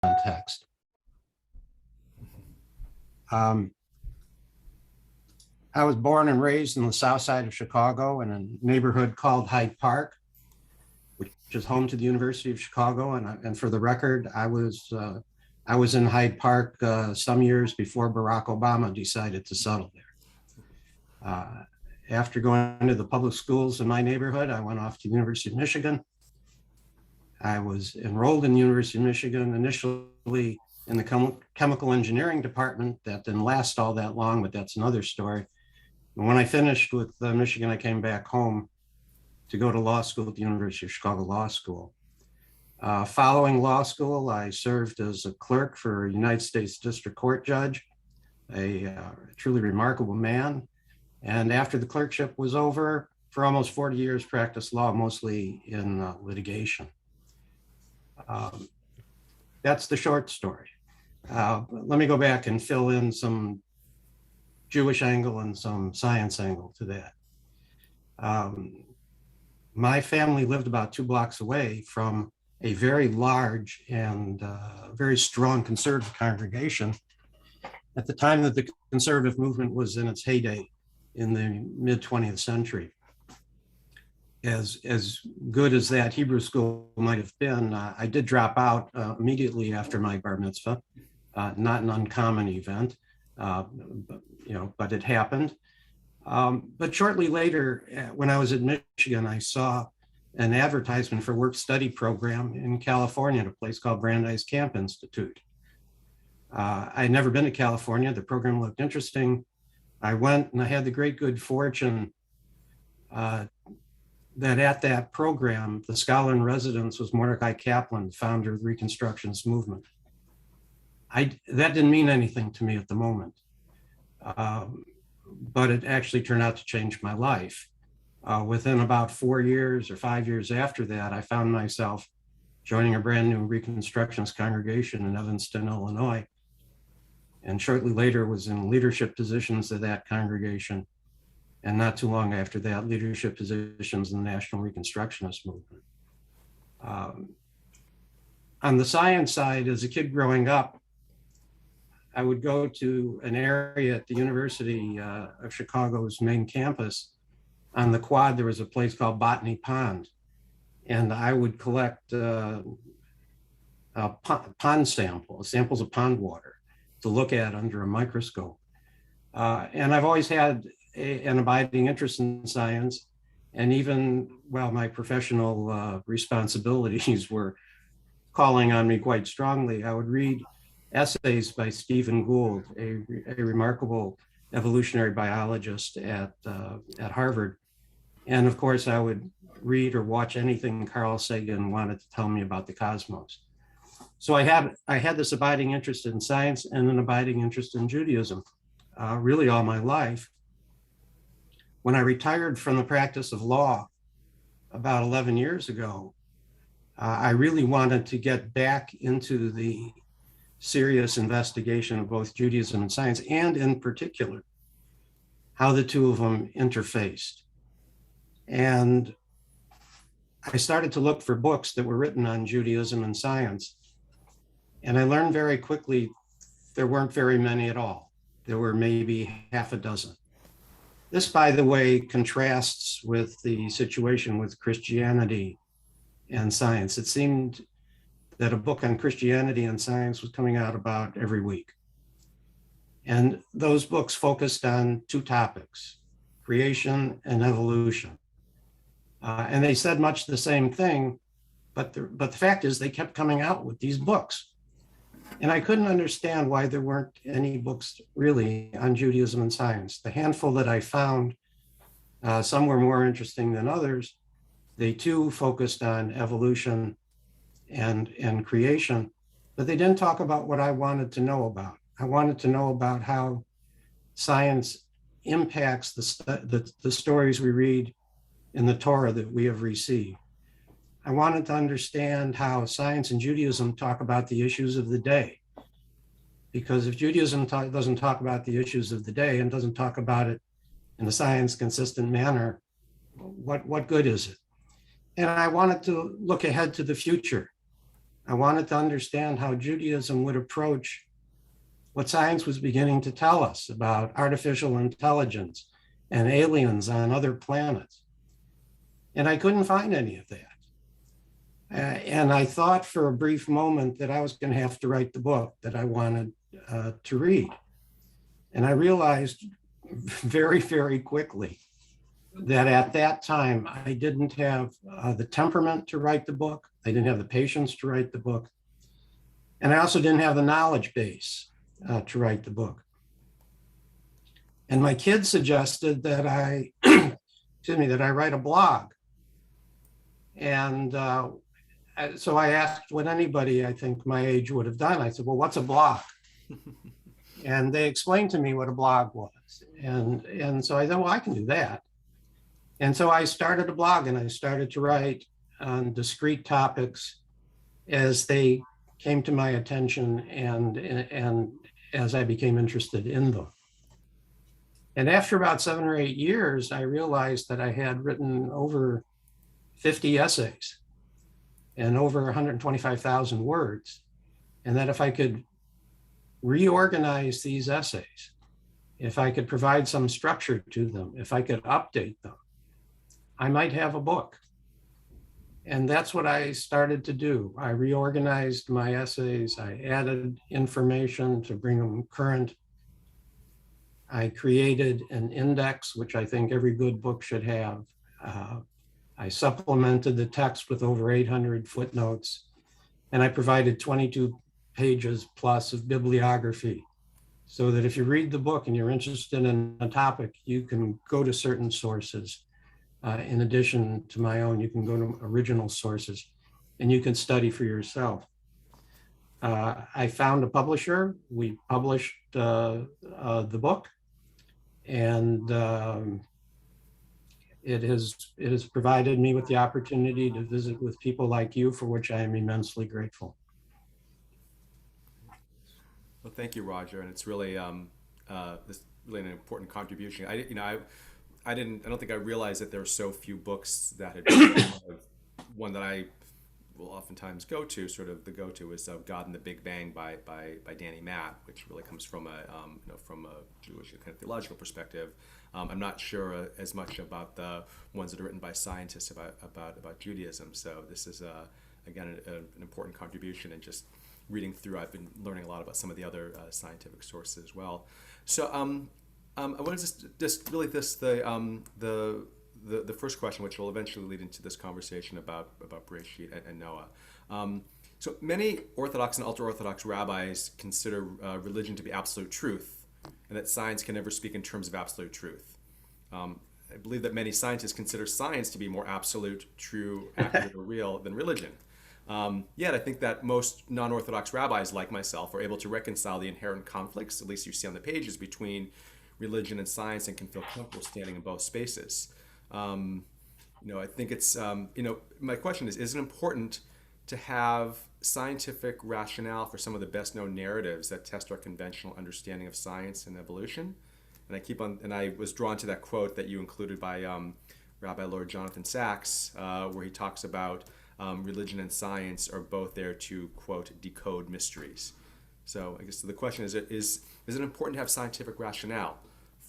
context. I was born and raised in the south side of Chicago in a neighborhood called Hyde Park, which is home to the University of Chicago. And for the record, I was in Hyde Park some years before Barack Obama decided to settle there. After going to the public schools in my neighborhood, I went off to the University of Michigan. I was enrolled in the University of Michigan initially in the chemical engineering department. That didn't last all that long, but that's another story. And when I finished with Michigan, I came back home to go to law school at the University of Chicago Law School. Following law school, I served as a clerk for a United States District Court judge, a truly remarkable man. And after the clerkship was over, for almost 40 years, practiced law, mostly in litigation. That's the short story. Let me go back and fill in some Jewish angle and some science angle to that. My family lived about 2 blocks away from a very large and very strong conservative congregation at the time that the conservative movement was in its heyday in the mid 20th century. As good as that Hebrew school might have been, I did drop out immediately after my bar mitzvah. Not an uncommon event, but it happened. But shortly later, when I was at Michigan, I saw an advertisement for work-study program in California at a place called Brandeis Camp Institute. I'd never been to California. The program looked interesting. I went and I had the great good fortune that at that program, the scholar in residence was Mordecai Kaplan, founder of the Reconstructionist movement. That didn't mean anything to me at the moment, but it actually turned out to change my life. Within about 4 years or 5 years after that, I found myself joining a brand new Reconstructionist congregation in Evanston, Illinois. And shortly later was in leadership positions of that congregation. And not too long after that, leadership positions in the National Reconstructionist movement. On the science side, as a kid growing up, I would go to an area at the University of Chicago's main campus. On the quad, there was a place called Botany Pond. And I would collect pond samples of pond water to look at under a microscope. And I've always had an abiding interest in science. And even while my professional responsibilities were calling on me quite strongly, I would read essays by Stephen Gould, a remarkable evolutionary biologist at Harvard. And of course, I would read or watch anything Carl Sagan wanted to tell me about the cosmos. So I had this abiding interest in science and an abiding interest in Judaism, really all my life. When I retired from the practice of law about 11 years ago, I really wanted to get back into the serious investigation of both Judaism and science, and in particular, how the two of them interfaced. And I started to look for books that were written on Judaism and science. And I learned very quickly there weren't very many at all. There were maybe half a dozen. This, by the way, contrasts with the situation with Christianity and science. It seemed that a book on Christianity and science was coming out about every week. And those books focused on 2 topics, creation and evolution. And they said much the same thing, but the fact is they kept coming out with these books. And I couldn't understand why there weren't any books really on Judaism and science. The handful that I found, some were more interesting than others. They too focused on evolution and creation, but they didn't talk about what I wanted to know about. I wanted to know about how science impacts the stories we read in the Torah that we have received. I wanted to understand how science and Judaism talk about the issues of the day. Because if Judaism doesn't talk about the issues of the day and doesn't talk about it in a science consistent manner, what good is it? And I wanted to look ahead to the future. I wanted to understand how Judaism would approach what science was beginning to tell us about artificial intelligence and aliens on other planets. And I couldn't find any of that. And I thought for a brief moment that I was going to have to write the book that I wanted to read. And I realized very, very quickly that at that time, I didn't have the temperament to write the book. I didn't have the patience to write the book. And I also didn't have the knowledge base to write the book. And my kids suggested that I, that I write a blog. And so I asked what anybody, I think my age would have done. I said, well, what's a blog? And they explained to me what a blog was. And so I said, well, I can do that. And so I started a blog and I started to write on discrete topics as they came to my attention and as I became interested in them. And after about 7 or 8 years, I realized that I had written over 50 essays and over 125,000 words. And that if I could reorganize these essays, if I could provide some structure to them, if I could update them, I might have a book. And that's what I started to do. I reorganized my essays. I added information to bring them current. I created an index, which I think every good book should have. I supplemented the text with over 800 footnotes, and I provided 22 pages plus of bibliography, so that if you read the book and you're interested in a topic, you can go to certain sources. In addition to my own, you can go to original sources and you can study for yourself. I found a publisher. We published the book, and it has provided me with the opportunity to visit with people like you, for which I am immensely grateful. Well, thank you, Roger, and it's really this really an important contribution. I don't think I realized that there were so few books that had been one that I will oftentimes go to. Sort of the go-to is God and the Big Bang by Danny Matt, which really comes from a Jewish kind of theological perspective. I'm not sure as much about the ones that are written by scientists about Judaism. So this is again an important contribution, and just reading through, I've been learning a lot about some of the other scientific sources as well. So I wanted to just really the first question, which will eventually lead into this conversation about Bereshit and Noah. So many Orthodox and ultra-Orthodox rabbis consider religion to be absolute truth, and that science can never speak in terms of absolute truth. I believe that many scientists consider science to be more absolute, true, accurate, or real than religion. Yet I think that most non-Orthodox rabbis, like myself, are able to reconcile the inherent conflicts, at least you see on the pages, between religion and science, and can feel comfortable standing in both spaces. I think it's, my question is it important to have scientific rationale for some of the best known narratives that test our conventional understanding of science and evolution? And I was drawn to that quote that you included by Rabbi Lord Jonathan Sachs, where he talks about religion and science are both there to, quote, decode mysteries. So I guess the question is it important to have scientific rationale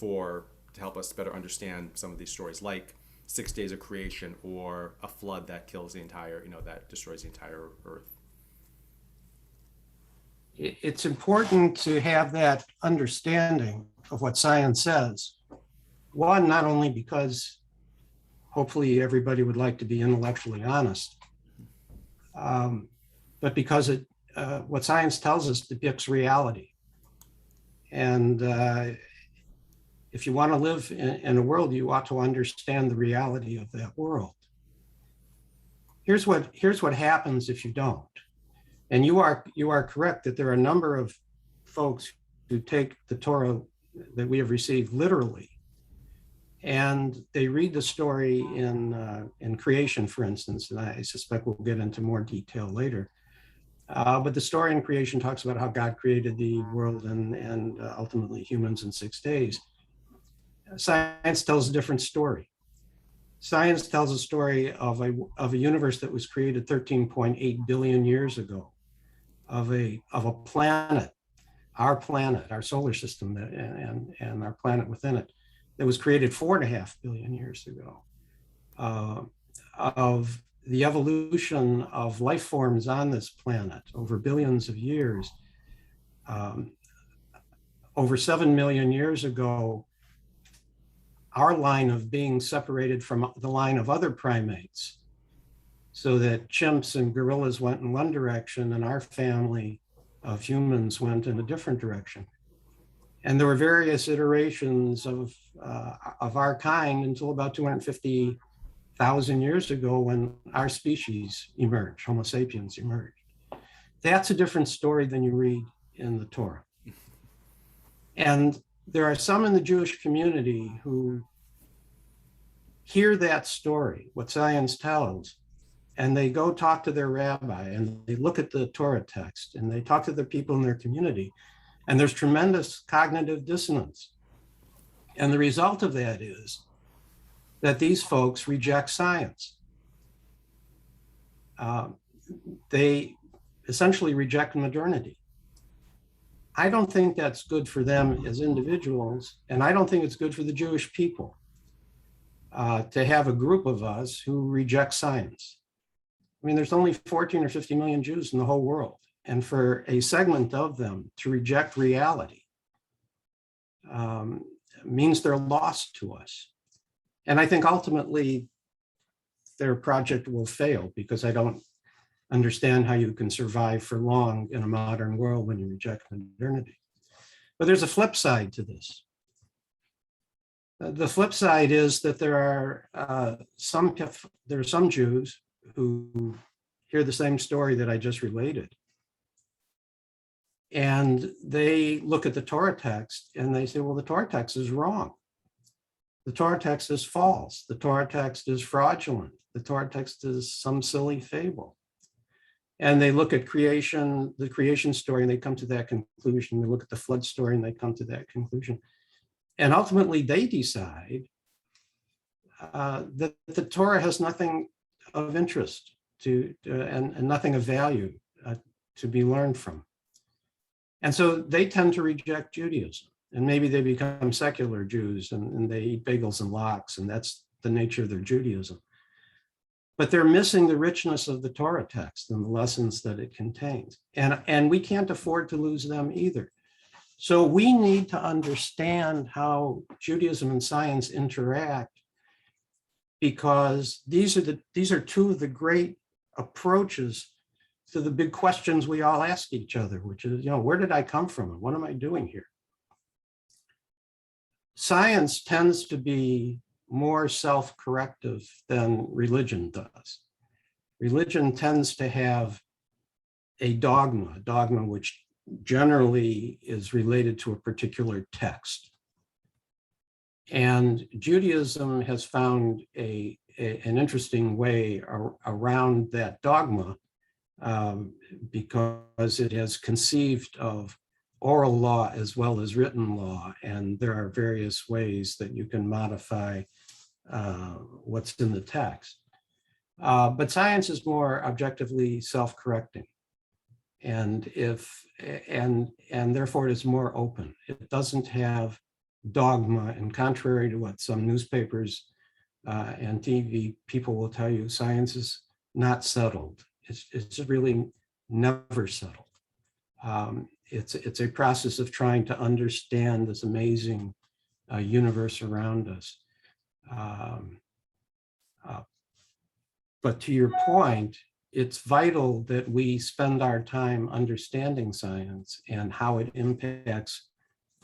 to help us better understand some of these stories, like 6 days of creation or a flood that kills the entire, that destroys the entire earth? It's important to have that understanding of what science says. One, not only because hopefully everybody would like to be intellectually honest, but because what science tells us depicts reality. And if you want to live in a world, you ought to understand the reality of that world. Here's what happens if you don't. And you are correct that there are a number of folks who take the Torah that we have received literally, and they read the story in creation, for instance, and I suspect we'll get into more detail later. But the story in creation talks about how God created the world and ultimately humans in 6 days. Science tells a different story. Science tells a story of a universe that was created 13.8 billion years ago. of a planet, our planet, our solar system, and our planet within it, that was created 4.5 billion years ago, of the evolution of life forms on this planet over billions of years. Um, Over 7 million years ago, our line of being separated from the line of other primates, so that chimps and gorillas went in one direction and our family of humans went in a different direction. And there were various iterations of our kind until about 250,000 years ago, when our species emerged, Homo sapiens emerged. That's a different story than you read in the Torah. And there are some in the Jewish community who hear that story, what science tells, and they go talk to their rabbi and they look at the Torah text and they talk to the people in their community, and there's tremendous cognitive dissonance. And the result of that is that these folks reject science. They essentially reject modernity. I don't think that's good for them as individuals, and I don't think it's good for the Jewish people to have a group of us who reject science. I mean, there's only 14 or 50 million Jews in the whole world, and for a segment of them to reject reality means they're lost to us. And I think ultimately their project will fail, because I don't understand how you can survive for long in a modern world when you reject modernity. But there's a flip side to this. The flip side is that there are some Jews who hear the same story that I just related, and they look at the Torah text and they say, well, the Torah text is wrong. The Torah text is false. The Torah text is fraudulent. The Torah text is some silly fable. And they look at creation, the creation story, and they come to that conclusion. They look at the flood story and they come to that conclusion. And ultimately they decide that the Torah has nothing of interest and nothing of value to be learned from. And so they tend to reject Judaism. And maybe they become secular Jews and they eat bagels and lox, and that's the nature of their Judaism. But they're missing the richness of the Torah text and the lessons that it contains. And we can't afford to lose them either. So we need to understand how Judaism and science interact, because these are two of the great approaches to the big questions we all ask each other, which is, where did I come from and what am I doing here? Science tends to be more self-corrective than religion does. Religion tends to have a dogma which generally is related to a particular text. And Judaism has found an interesting way around that dogma, because it has conceived of oral law as well as written law, and there are various ways that you can modify what's in the text. But science is more objectively self-correcting, and therefore it is more open. It doesn't have dogma, and contrary to what some newspapers and TV people will tell you, science is not settled. It's really never settled. It's a process of trying to understand this amazing universe around us. But to your point, it's vital that we spend our time understanding science and how it impacts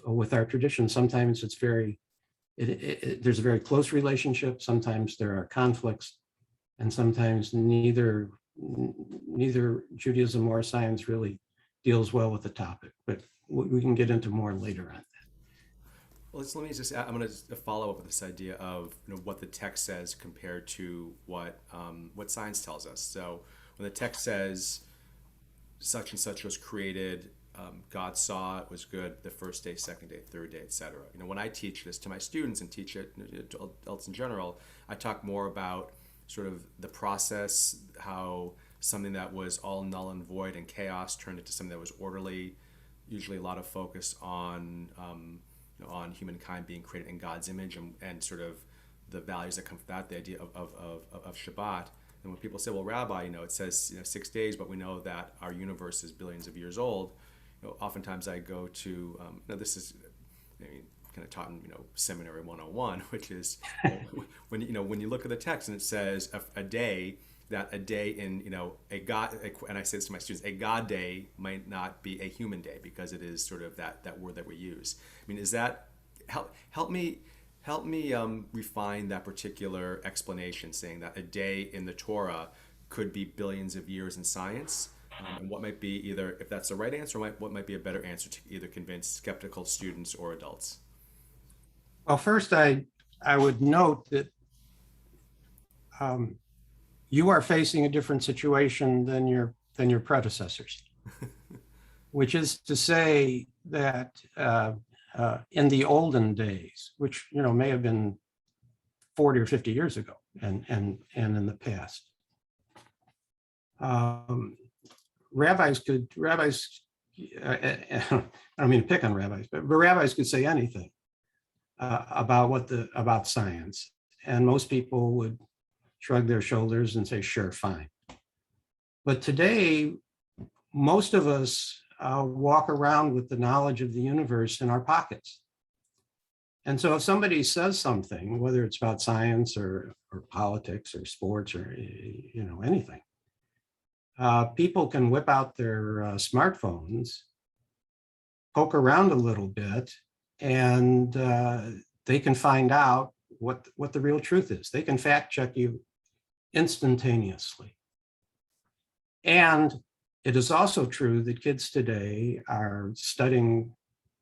with our tradition. Sometimes it's there's a very close relationship. Sometimes there are conflicts, and sometimes neither Judaism or science really deals well with the topic, but we can get into more later on. Well, let me just, I'm going to follow up with this idea of what the text says compared to what science tells us. So when the text says such and such was created, God saw it was good the first day, second day, third day, etc. When I teach this to my students and teach it to adults in general, I talk more about sort of the process, how something that was all null and void and chaos turned into something that was orderly. Usually, a lot of focus on on humankind being created in God's image, and sort of the values that come from that, the idea of Shabbat. And when people say, well, Rabbi, it says 6 days, but we know that our universe is billions of years old. Oftentimes I go to, this is kind of taught in seminary 101, which is when you look at the text and it says a day, that a day in a God, and I say this to my students, a God day might not be a human day, because it is sort of that word that we use. I mean, is that help me refine that particular explanation, saying that a day in the Torah could be billions of years in science, and what might be, either, if that's the right answer, what might be a better answer to either convince skeptical students or adults? Well, first, I would note that you are facing a different situation than your predecessors, which is to say that in the olden days, which may have been 40 or 50 years ago, and in the past, rabbis, I don't mean to pick on rabbis, but rabbis could say anything about science, and most people would shrug their shoulders and say, sure, fine. But today, most of us walk around with the knowledge of the universe in our pockets. And so if somebody says something, whether it's about science or politics or sports or anything, people can whip out their smartphones, poke around a little bit, and they can find out what the real truth is. They can fact check you instantaneously. And it is also true that kids today are studying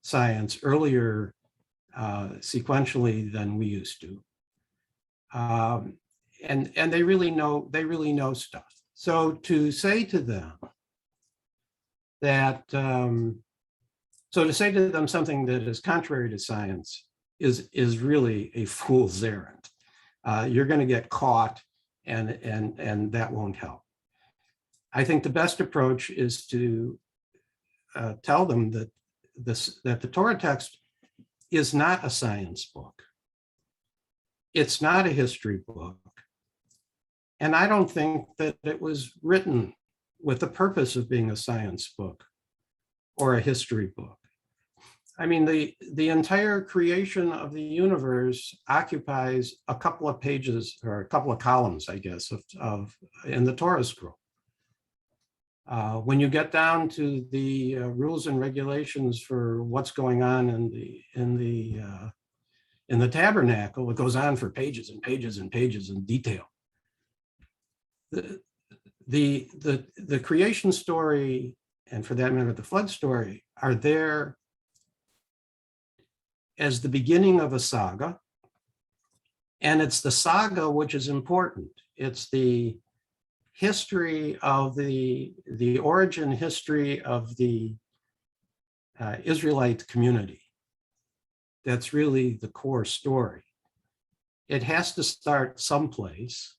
science earlier sequentially than we used to. And they really know stuff. So to say to them that, something that is contrary to science is really a fool's errand. You're going to get caught, and that won't help. I think the best approach is to tell them that the Torah text is not a science book. It's not a history book. And I don't think that it was written with the purpose of being a science book or a history book. I mean, the entire creation of the universe occupies a couple of pages, or a couple of columns, I guess, in the Torah scroll. When you get down to the rules and regulations for what's going on in the tabernacle, it goes on for pages and pages and pages in detail. The creation story, and for that matter, the flood story, are there as the beginning of a saga. And it's the saga which is important. It's the history of the origin history of the Israelite community. That's really the core story. It has to start someplace.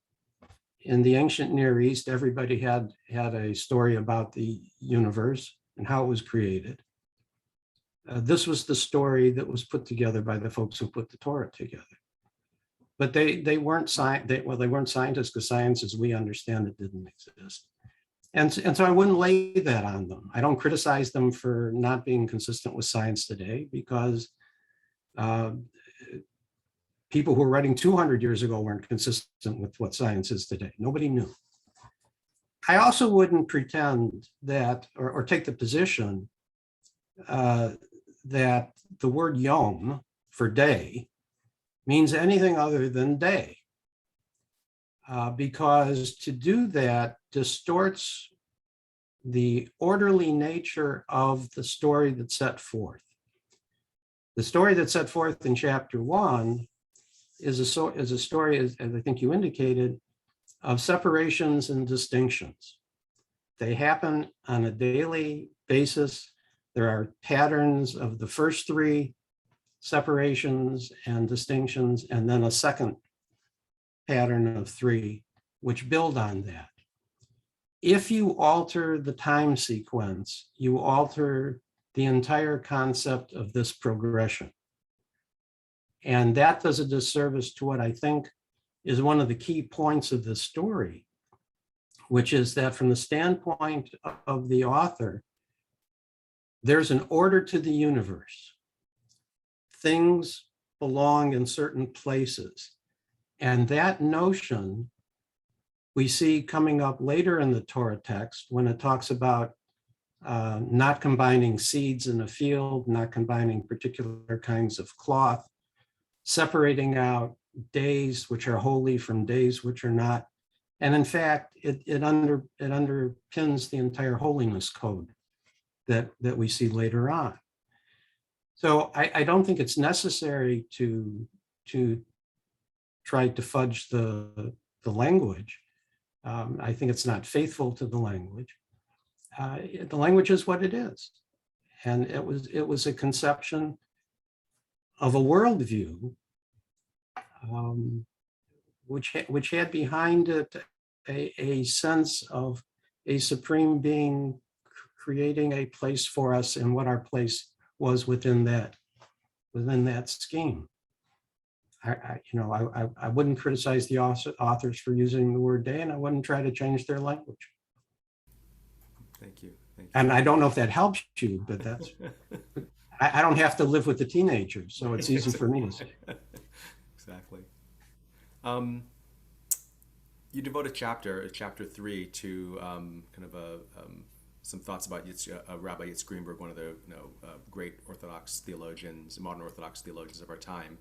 In the ancient Near East, everybody had a story about the universe and how it was created. This was the story that was put together by the folks who put the Torah together. But they weren't scientists, because science as we understand it didn't exist. And so I wouldn't lay that on them. I don't criticize them for not being consistent with science today, because people who were writing 200 years ago weren't consistent with what science is today. Nobody knew. I also wouldn't pretend that, or take the position that the word yom for day means anything other than day, because to do that distorts the orderly nature of the story that's set forth. The story that's set forth in chapter 1 is a story, as I think you indicated, of separations and distinctions. They happen on a daily basis. There are patterns of the first 3 separations and distinctions, and then a second pattern of 3, which build on that. if you alter the time sequence, you alter the entire concept of this progression. And that does a disservice to what I think is one of the key points of this story, which is that from the standpoint of the author, there's an order to the universe. Things belong in certain places. And that notion we see coming up later in the Torah text when it talks about not combining seeds in a field, not combining particular kinds of cloth, separating out days which are holy from days which are not. And in fact, it underpins the entire holiness code that we see later on. So I don't think it's necessary to try to fudge the language. I think it's not faithful to the language. The language is what it is. And it was a conception of a worldview which had behind it a sense of a supreme being creating a place for us and what our place was within that scheme. I wouldn't criticize the authors for using the word day, and I wouldn't try to change their language. Thank you. And I don't know if that helps you, but that's, I don't have to live with the teenagers, so it's easy for me to say. Exactly. You devote chapter 3 to kind of some thoughts about Rabbi Yitzhak Greenberg, one of the great Orthodox theologians, modern Orthodox theologians of our time,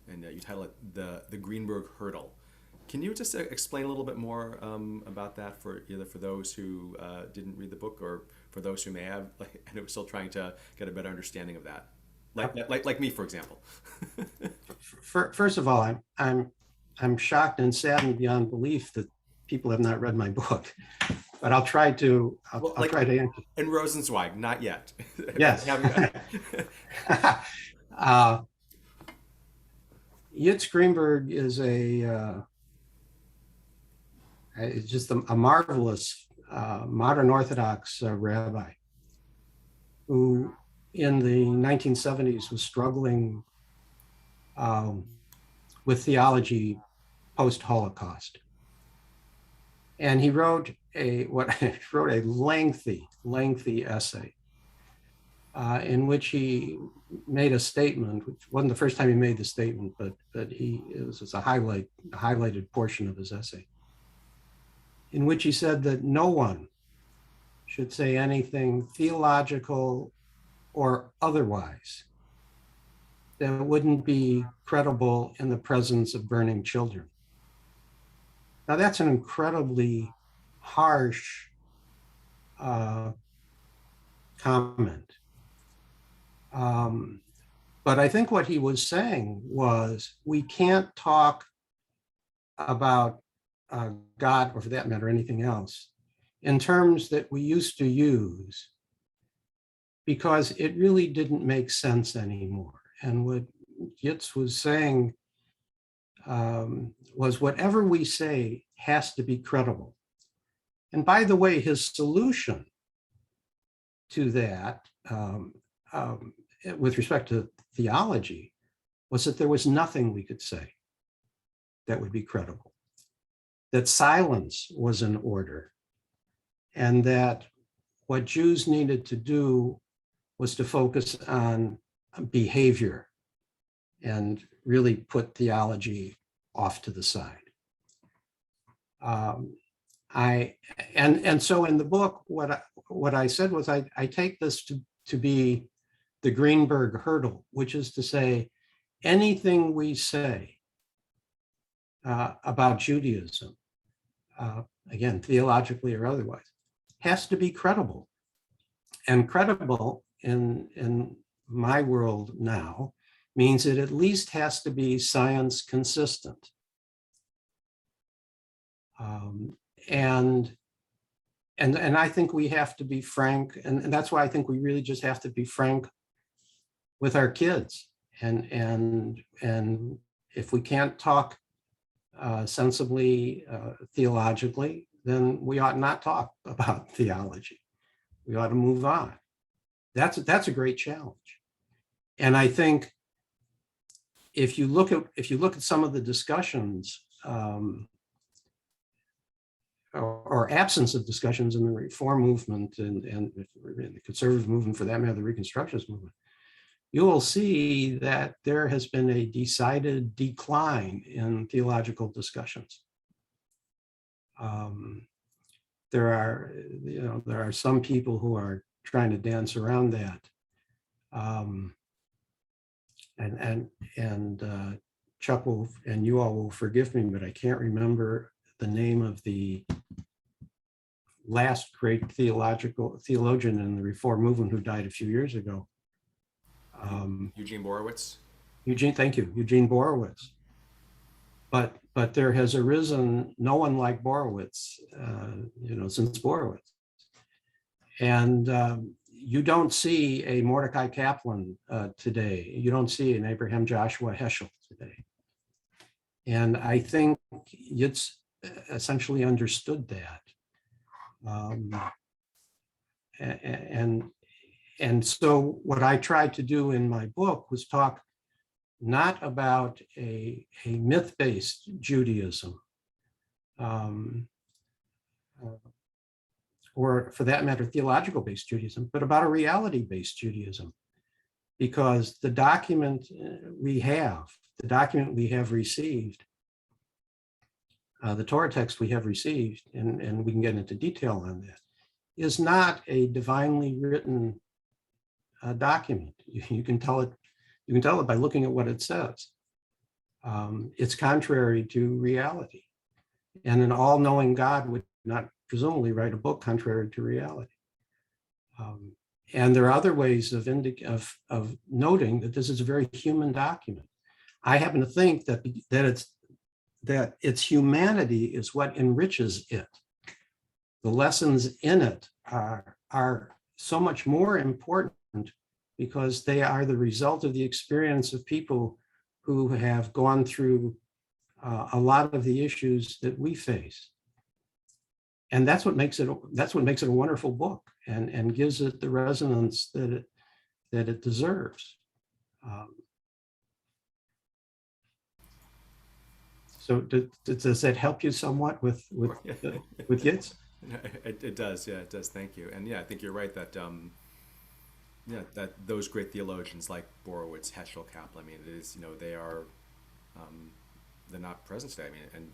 and you title it the Greenberg Hurdle. Can you just explain a little bit more about that for either for those who didn't read the book or for those who may have and are still trying to get a better understanding of that, like me, for example? First of all, I'm shocked and saddened beyond belief that people have not read my book, but I'll try to. I'll try to answer. And Rosenzweig, not yet. Yes. Yitzhak Greenberg is just a marvelous modern Orthodox rabbi who in the 1970s was struggling with theology post-Holocaust. And he wrote a lengthy essay in which he made a statement, which wasn't the first time he made the statement, but it was a highlighted portion of his essay, in which he said that no one should say anything theological or otherwise that wouldn't be credible in the presence of burning children. Now that's an incredibly harsh comment. But I think what he was saying was we can't talk about God, or for that matter, anything else, in terms that we used to use because it really didn't make sense anymore. And what Yitz was saying was whatever we say has to be credible. And by the way, his solution to that, with respect to theology, was that there was nothing we could say that would be credible, that silence was in order, and that what Jews needed to do was to focus on behavior and really put theology off to the side. So in the book, what I said was I take this to be the Greenberg Hurdle, which is to say anything we say about Judaism, again, theologically or otherwise, has to be credible. And credible in my world now means it at least has to be science consistent. And I think we have to be frank, and that's why I think we really just have to be frank with our kids. And if we can't talk sensibly, theologically, then we ought not talk about theology. We ought to move on. That's a great challenge. And I think if you look at some of the discussions, or absence of discussions in the reform movement and the conservative movement, for that matter, the Reconstructionist movement, you will see that there has been a decided decline in theological discussions. There are some people who are trying to dance around that. Chuck will, and you all will forgive me, but I can't remember the name of the last great theologian in the Reform movement who died a few years ago. Eugene Borowitz. Thank you, Eugene Borowitz. But there has arisen no one like Borowitz, since Borowitz. And you don't see a Mordecai Kaplan today. You don't see an Abraham Joshua Heschel today. And I think it's essentially understood that. And so what I tried to do in my book was talk not about a myth-based Judaism, or for that matter, theological-based Judaism, but about a reality-based Judaism. Because the document we have received, the Torah text we have received, and we can get into detail on that, is not a divinely written document. You can tell it by looking at what it says. It's contrary to reality. And an all-knowing God would not presumably write a book contrary to reality. And there are other ways of noting that this is a very human document. I happen to think that its humanity is what enriches it. The lessons in it are so much more important because they are the result of the experience of people who have gone through a lot of the issues that we face. And that's what makes it a wonderful book and gives it the resonance that it deserves. So does that help you somewhat with Yitz? It does, yeah, it does. Thank you. And yeah, I think you're right that that those great theologians like Borowitz, Heschel, Kaplan, I mean, it is, they're not present today. I mean, and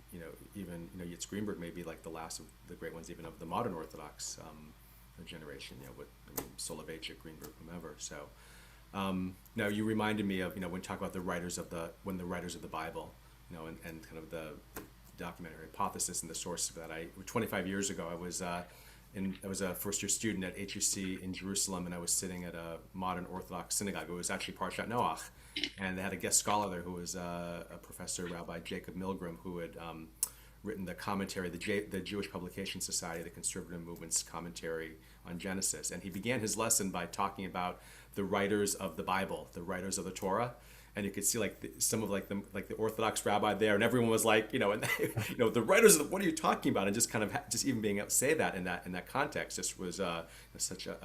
even Yitz Greenberg may be like the last of the great ones, even of the modern Orthodox generation. With Soloveitchik, Greenberg, whomever. So now you reminded me of when we talk about the writers of the Bible, and kind of the documentary hypothesis and the source of that. 25 years ago, I was a first-year student at HUC in Jerusalem, and I was sitting at a modern Orthodox synagogue. It was actually Parshat Noach, and they had a guest scholar there who was a professor, Rabbi Jacob Milgram, who had written the commentary, the Jewish Publication Society, the Conservative Movement's commentary on Genesis. And he began his lesson by talking about the writers of the Bible, the writers of the Torah. And you could see some of the Orthodox rabbi there, and everyone was like, the writers of what are you talking about? And just kind of just even being able to say that in that context just was such a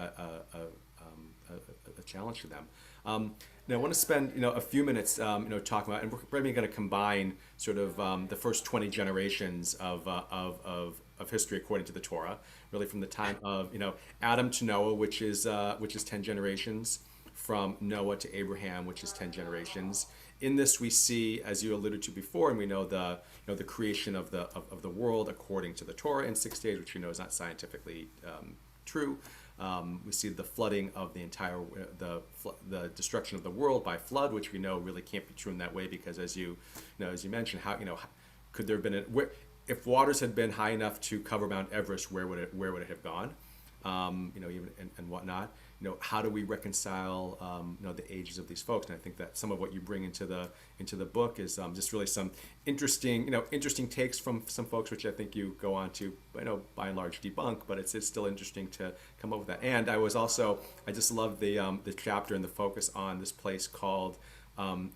challenge to them. Now I want to spend a few minutes talking about, and we're probably going to combine sort of the first 20 generations of history according to the Torah, really from the time of Adam to Noah, which is 10 generations. From Noah to Abraham, which is 10 generations. In this, we see, as you alluded to before, and we know the creation of the world according to the Torah in 6 days, which we know is not scientifically true. We see the flooding of the entire the destruction of the world by flood, which we know really can't be true in that way because, as you mentioned, how could there have been if waters had been high enough to cover Mount Everest, where would it have gone? Even and whatnot. How do we reconcile the ages of these folks? And I think that some of what you bring into the book is just really some interesting takes from some folks, which I think you go on to by and large debunk, but it's still interesting to come up with that. And I just love the chapter and the focus on this place called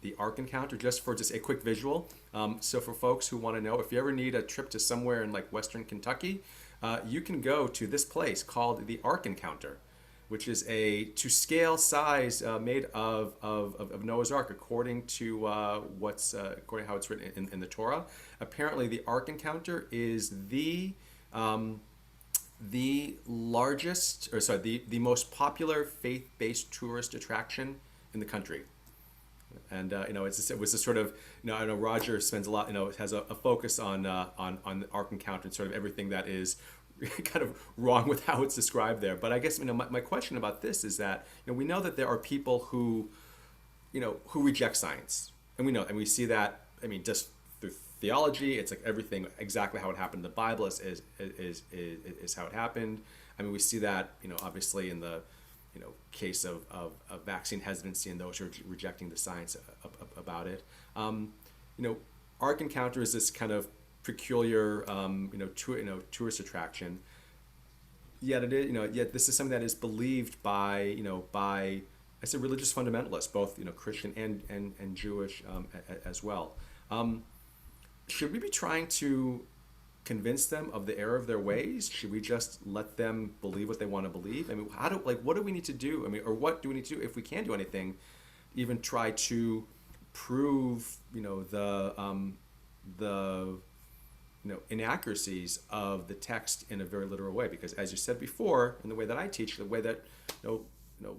the Ark Encounter, just for just a quick visual. So for folks who want to know, if you ever need a trip to somewhere in like Western Kentucky, you can go to this place called the Ark Encounter, which is a to scale size made of Noah's Ark, according to according to how it's written in the Torah. Apparently, the Ark Encounter is the largest, or sorry, the most popular faith-based tourist attraction in the country. And it was a sort of, I know Roger spends a lot, has a focus on the Ark Encounter and sort of everything that is kind of wrong with how it's described there. But I guess my question about this is that we know that there are people who who reject science, and we see that, just through theology. It's like everything exactly how it happened in the Bible is how it happened. We see that obviously in the case of vaccine hesitancy and those who are rejecting the science about it. Ark Encounter is this kind of peculiar tourist attraction. Yet it is yet this is something that is believed by I say religious fundamentalists, both Christian and Jewish as well. Should we be trying to convince them of the error of their ways? Should we just let them believe what they want to believe? What do we need to do? or what do we need to do if we can't do anything? Even try to prove, the inaccuracies of the text in a very literal way. Because as you said before, in the way that I teach, the way that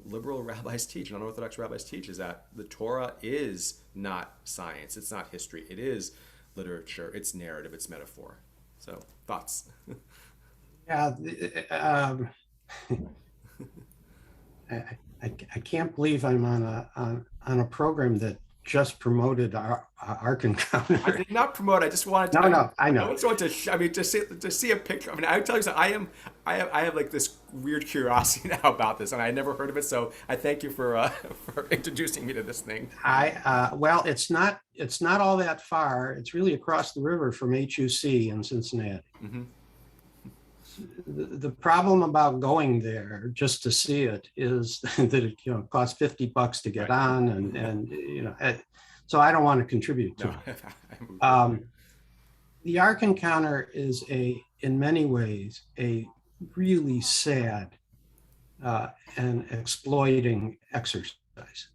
liberal rabbis teach, non-Orthodox rabbis teach, is that the Torah is not science, it's not history, it is literature, it's narrative, it's metaphor. So, thoughts? Yeah, I can't believe I'm on a program that just promoted our Ark Encounter. I did not promote. I just wanted to. No, I know. I just want to. To see a picture. I tell you something. I have like this weird curiosity now about this, and I had never heard of it. So I thank you for introducing me to this thing. Well, it's not all that far. It's really across the river from HUC in Cincinnati. Mm-hmm. The problem about going there just to see it is that it costs $50 to get on, and so I don't want to contribute to it. The Ark Encounter is in many ways a really sad and exploiting exercise.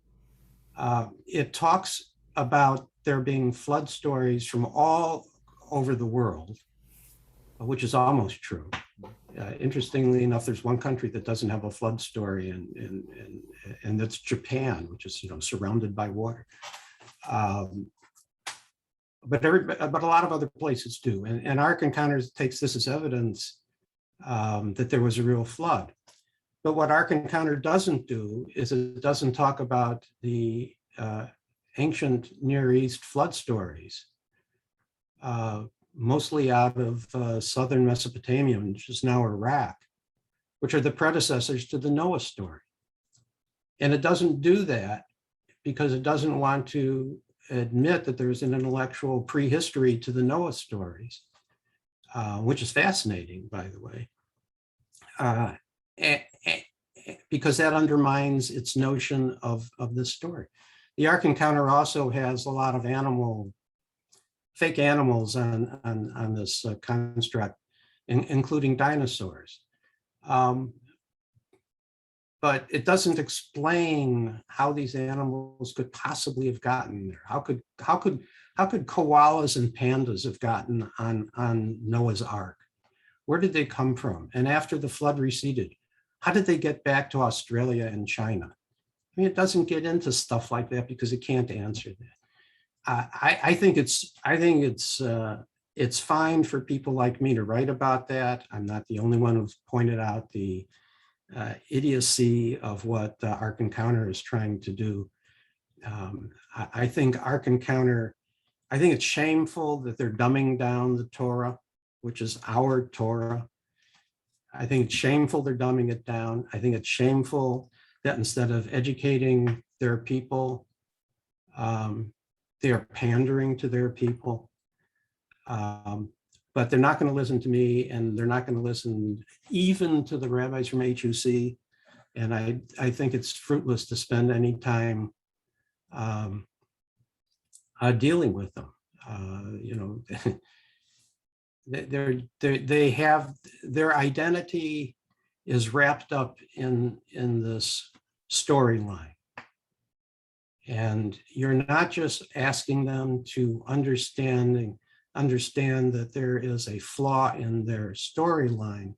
It talks about there being flood stories from all over the world, which is almost true. Interestingly enough, there's one country that doesn't have a flood story, and that's Japan, which is surrounded by water. But a lot of other places do, and Ark Encounter takes this as evidence that there was a real flood. But what Ark Encounter doesn't do is it doesn't talk about the ancient Near East flood stories, mostly out of southern Mesopotamia, which is now Iraq, which are the predecessors to the Noah story. And it doesn't do that because it doesn't want to admit that there's an intellectual prehistory to the Noah stories, which is fascinating, by the way, because that undermines its notion of this story. The Ark Encounter also has a lot of fake animals on this construct, including dinosaurs. But it doesn't explain how these animals could possibly have gotten there. How could koalas and pandas have gotten on Noah's Ark? Where did they come from? And after the flood receded, how did they get back to Australia and China? It doesn't get into stuff like that because it can't answer that. I think it's fine for people like me to write about that. I'm not the only one who's pointed out the idiocy of what Ark Encounter is trying to do. I think Ark Encounter, I think it's shameful that they're dumbing down the Torah, which is our Torah. I think it's shameful they're dumbing it down. I think it's shameful that instead of educating their people, they are pandering to their people. But they're not going to listen to me, and they're not going to listen even to the rabbis from HUC. And I think it's fruitless to spend any time dealing with them. They have their identity is wrapped up in this storyline. And you're not just asking them to understand that there is a flaw in their storyline.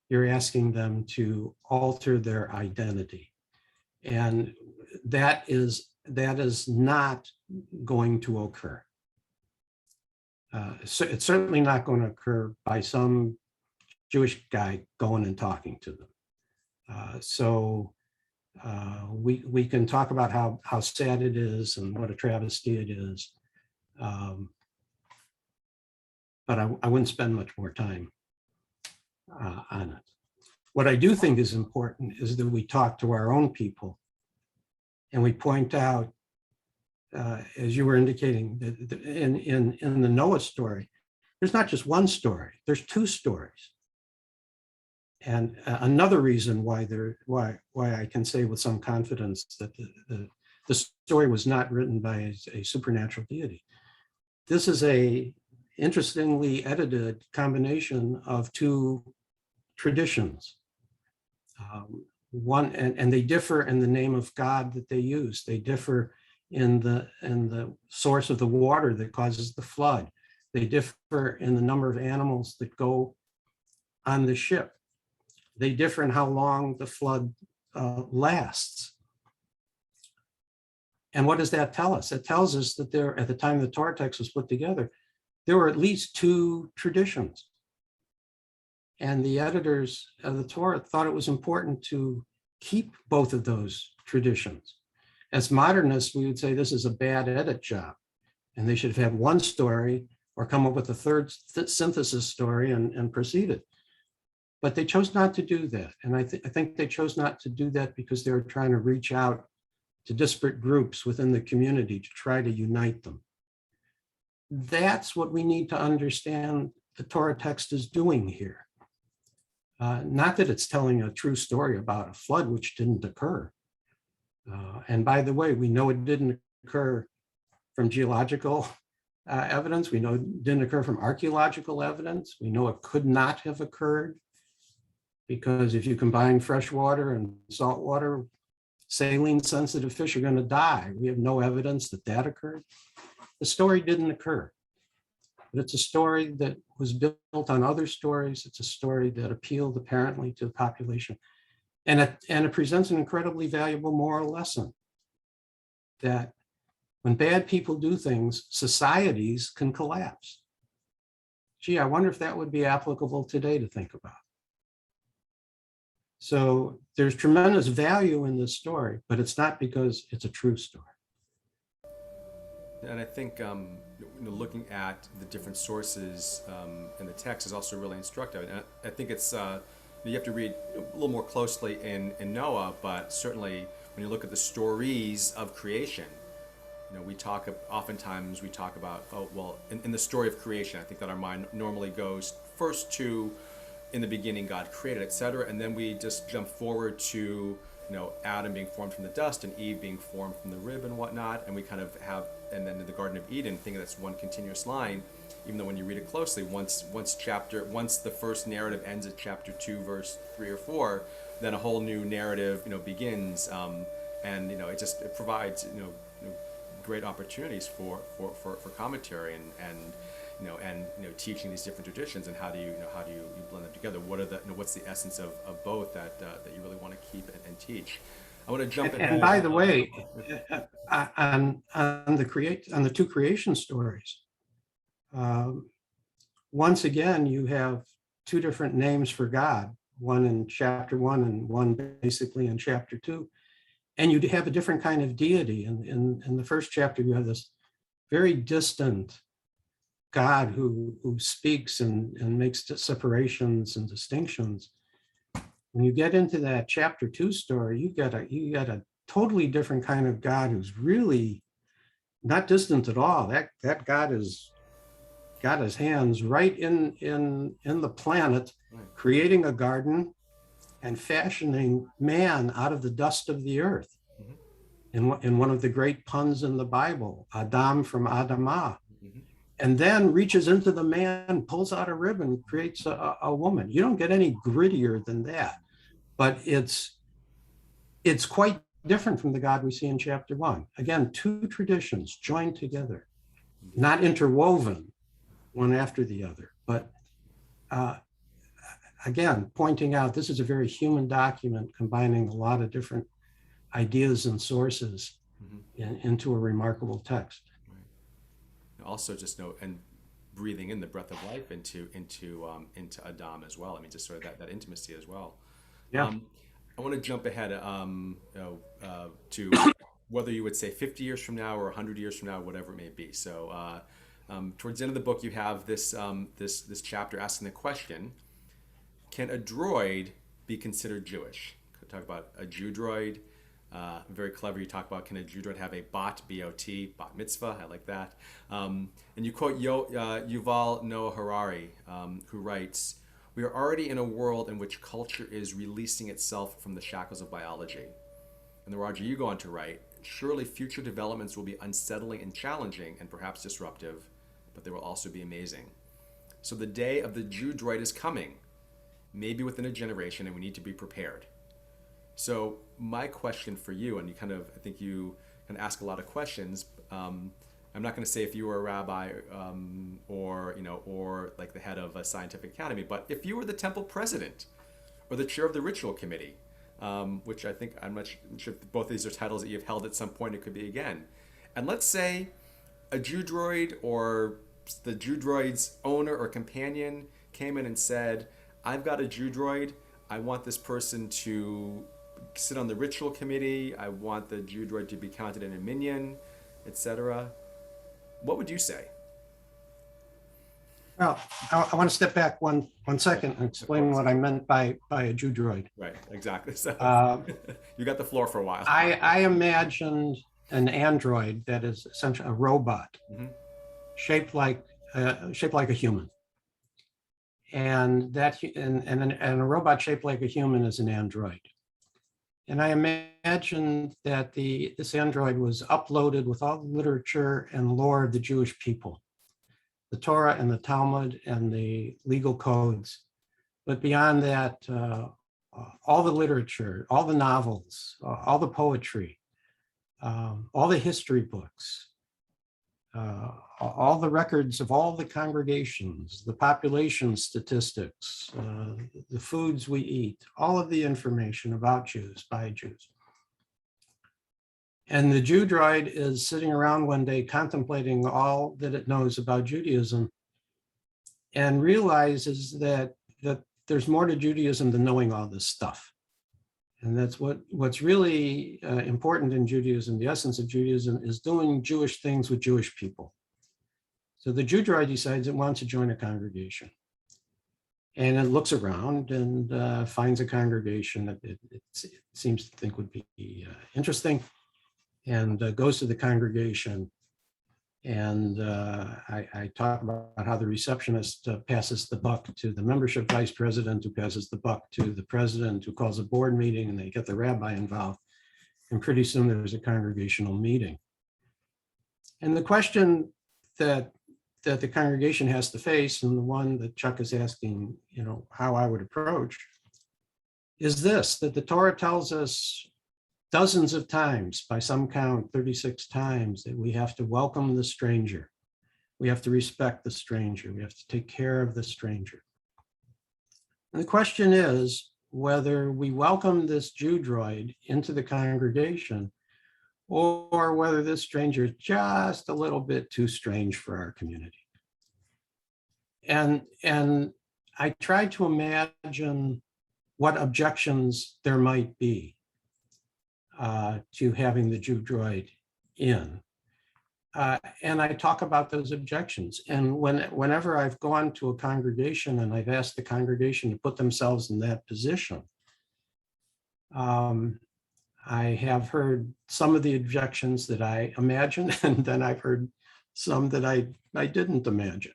You're asking them to alter their identity. And that is not going to occur. So it's certainly not going to occur by some Jewish guy going and talking to them. We can talk about how sad it is and what a travesty it is, but I wouldn't spend much more time on it. What I do think is important is that we talk to our own people and we point out, as you were indicating, that in the Noah story, there's not just one story, there's two stories. And another reason why I can say with some confidence that the story was not written by a supernatural deity. This is a interestingly edited combination of two traditions. One, and they differ in the name of God that they use. They differ in the source of the water that causes the flood. They differ in the number of animals that go on the ship. They differ in how long the flood lasts. And what does that tell us? It tells us that there, at the time the Torah text was put together, there were at least two traditions. And the editors of the Torah thought it was important to keep both of those traditions. As modernists, we would say this is a bad edit job, and they should have had one story or come up with a third synthesis story and proceeded. But they chose not to do that. And I think they chose not to do that because they were trying to reach out to disparate groups within the community to try to unite them. That's what we need to understand the Torah text is doing here. Not that it's telling a true story about a flood which didn't occur. And by the way, we know it didn't occur from geological evidence. We know it didn't occur from archaeological evidence. We know it could not have occurred because if you combine fresh water and salt water, saline sensitive fish are going to die. We have no evidence that that occurred. The story didn't occur. But it's a story that was built on other stories. It's a story that appealed apparently to the population. And it presents an incredibly valuable moral lesson that when bad people do things, societies can collapse. Gee, I wonder if that would be applicable today to think about. So there's tremendous value in this story, but it's not because it's a true story. And I think looking at the different sources in the text is also really instructive. And I think it's you have to read a little more closely in Noah, but certainly when you look at the stories of creation, oftentimes we talk about, in the story of creation, I think that our mind normally goes first to, in the beginning God created, etc., and then we just jump forward to Adam being formed from the dust and Eve being formed from the rib and whatnot, and we kind of have, and then in the Garden of Eden, think that's one continuous line, even though when you read it closely, once the first narrative ends at chapter 2, verse 3 or 4, then a whole new narrative begins, and it provides great opportunities for commentary and teaching these different traditions, and how do you blend them together? What are what's the essence of both that you really want to keep and teach? I want to jump in. And by the way, on the two creation stories, once again you have two different names for God, one in chapter 1 and one basically in chapter 2, and you have a different kind of deity. In the first chapter, you have this very distant God who speaks and makes separations and distinctions. When you get into that chapter 2 story, you get a totally different kind of God who's really not distant at all. That God has got his hands right in the planet, creating a garden and fashioning man out of the dust of the earth. in one of the great puns in the Bible, Adam from Adamah, Mhm. and then reaches into the man, pulls out a ribbon, creates a woman. You don't get any grittier than that, but it's quite different from the God we see in chapter 1. Again, two traditions joined together, Indeed. not interwoven one after the other, but again, pointing out this is a very human document combining a lot of different ideas and sources Mhm. into a remarkable text. Right. Also, just note and breathing in the breath of life into Adam as well. I mean, just sort of that intimacy as well. Yeah. Um, I want to jump ahead to whether you would say 50 years from now or 100 years from now, whatever it may be. So, towards the end of the book, you have this chapter asking the question: can a droid be considered Jewish? Talk about a Jew droid. Very clever. You talk about, can a Jew droid have a bot, B-O-T, bat mitzvah? I like that. And you quote Yuval Noah Harari, who writes, "We are already in a world in which culture is releasing itself from the shackles of biology." And then, Roger, you go on to write, "Surely future developments will be unsettling and challenging and perhaps disruptive, but they will also be amazing. So the day of the Jew droid is coming, maybe within a generation, and we need to be prepared." So my question for you, and I think you kind of ask a lot of questions. I'm not going to say if you were a rabbi or like the head of a scientific academy, but if you were the temple president or the chair of the ritual committee, which I'm not sure if both of these are titles that you've held at some point, it could be again. And let's say a Jew droid or the Jew droid's owner or companion came in and said, "I've got a Jew droid. I want this person to sit on the ritual committee. I want the Jew droid to be counted in a minyan, etc." What would you say? Well, I want to step back one second and explain what I meant by a Jew droid. Right, exactly. So Uh, you got the floor for a while. I imagined an android that is essentially a robot, Mhm. shaped like a human, and a robot shaped like a human is an android. And I imagined that this android was uploaded with all the literature and lore of the Jewish people, the Torah and the Talmud and the legal codes. But beyond that, all the literature, all the novels, all the poetry, all the history books, all the records of all the congregations, the population statistics, the foods we eat, all of the information about Jews by Jews. And the Jew droid is sitting around one day contemplating all that it knows about Judaism and realizes that there's more to Judaism than knowing all this stuff. And that's what's really important in Judaism. The essence of Judaism is doing Jewish things with Jewish people. So the Jew droid decides it wants to join a congregation. And it looks around and finds a congregation that it seems to think would be interesting, and goes to the congregation. And I talk about how the receptionist passes the buck to the membership vice president, who passes the buck to the president, who calls a board meeting, and they get the rabbi involved. And pretty soon there's a congregational meeting. And the question that the congregation has to face, and the one that Chuck is asking, how I would approach, is this: that the Torah tells us dozens of times, by some count 36 times, that we have to welcome the stranger. We have to respect the stranger. We have to take care of the stranger. And the question is whether we welcome this Jew droid into the congregation, or whether this stranger is just a little bit too strange for our community. And I tried to imagine what objections there might be to having the Jew droid in. And I talk about those objections. And whenever I've gone to a congregation and I've asked the congregation to put themselves in that position, I have heard some of the objections that I imagined, and then I've heard some that I didn't imagine.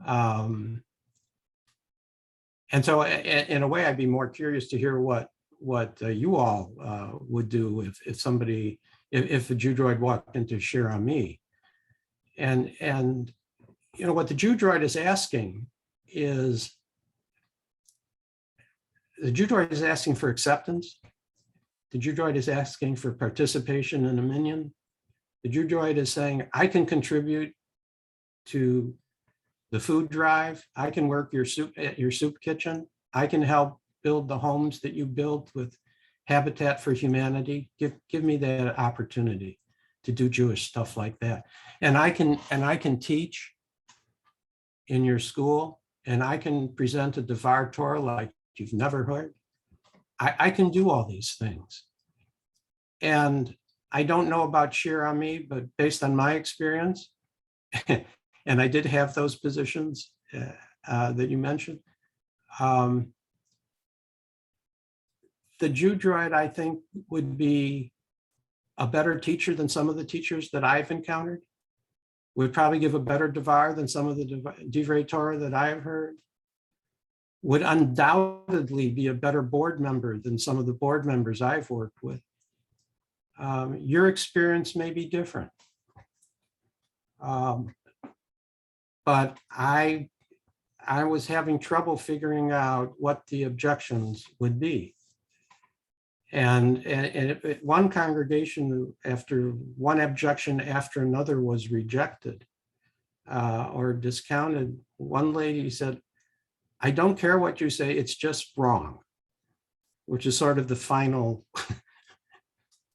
And so in a way, I'd be more curious to hear what you all would do if somebody if a Jew droid walked into Share on Me. And what the Jew droid is asking is, the Jew droid is asking for acceptance. The Jew droid is asking for participation in a minion. The Jew droid is saying, I can contribute to the food drive. I can work your soup kitchen. I can help build the homes that you built with Habitat for Humanity. Give me that opportunity to do Jewish stuff like that. And I can teach in your school, and I can present a Devar Torah like you've never heard. I can do all these things. And I don't know about Share on Me, but based on my experience, and I did have those positions that you mentioned, the Jew droid, I think, would be a better teacher than some of the teachers that I've encountered, would probably give a better Devar than some of the Divrei Torah that I've heard, would undoubtedly be a better board member than some of the board members I've worked with. Your experience may be different. But I was having trouble figuring out what the objections would be. And one congregation, after one objection after another was rejected or discounted, one lady said, I don't care what you say, it's just wrong, which is sort of the final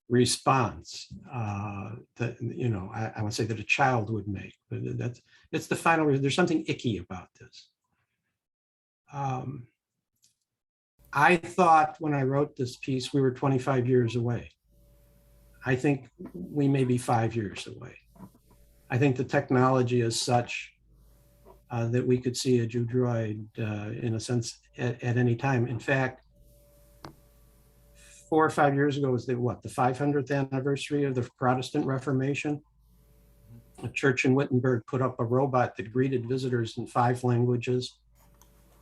response that, I would say that a child would make, but it's the final, there's something icky about this. I thought when I wrote this piece, we were 25 years away. I think we may be 5 years away. I think the technology is such that we could see a Jew droid in a sense at any time. In fact, 4 or 5 years ago was the 500th anniversary of the Protestant Reformation. A church in Wittenberg put up a robot that greeted visitors in 5 languages